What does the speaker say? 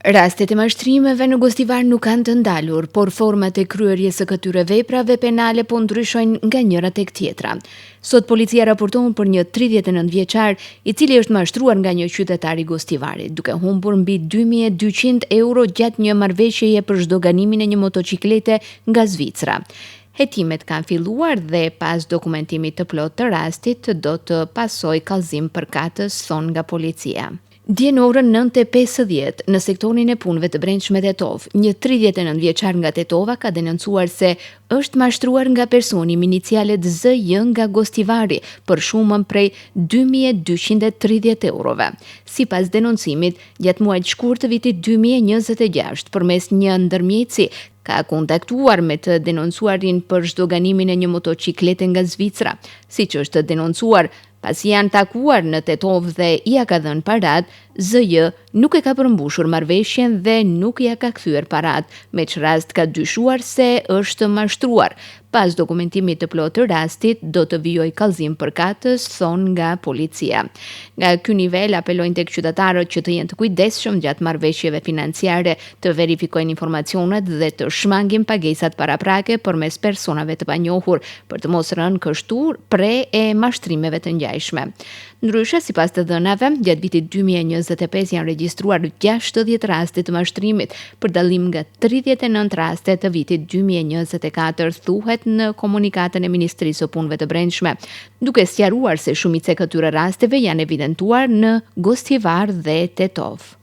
Rastet e mashtrimeve në Gostivar nuk kanë të ndalur, por format e kryerjes së këtyre veprave penale po ndryshojnë nga njëra tek tjetra. Sot policia raporton për një 39 vjeçar i cili është mashtruar nga një qytetar i Gostivarit, duke humbur mbi 2200 euro gjatë një marrëveshjeje për zhdoganimin e një motociklete nga Zvicra. Hetimet kanë filluar dhe pas dokumentimit të plot të rastit do të pasojë kallëzim përkatës, thon nga policia. Dje në orën 9:50 në sektorin e punëve të brendshme Tetov, një 39 vjeçar nga Tetova ka denoncuar se është mashtruar nga personi me inicialet ZJ nga Gostivari për shumën prej 2230 eurove. Sipas denoncimit, gjatë muajit shkurt të vitit 2026, përmes një ndërmjetësi ka kontaktuar me të denoncuarin për zhdoganimin e një motociklete nga Zvicra. Siç është denoncuar, pasi janë takuar në Tetov dhe ia ka dhënë parat, ZJ nuk e ka përmbushur marrëveshjen dhe nuk ja ka kthyer parat, me që rast ka dyshuar se është mashtruar. Pas dokumentimit të plotë të rastit, do të vijoj kallëzim përkatës, thon nga policia. Nga ky nivel apelojnë tek qytetarët që të jenë të kujdesshëm gjatë marrëveshjeve financiare, të verifikojnë informacionet dhe të shmangin pagesat paraprake përmes personave të panjohur për të mos rënë kështu pre e mashtrimeve të ngjashme. Ndryshe, sipas të dhënave, gjatë vitit 2025 janë regjistruar 60 raste të mashtrimit, për dallim nga 39 raste të vitit 2024, thuhet në komunikatën e Ministrisë së Punëve të Brendshme, duke sqaruar se shumica e këtyre rasteve janë evidentuar në Gostivar dhe Tetov.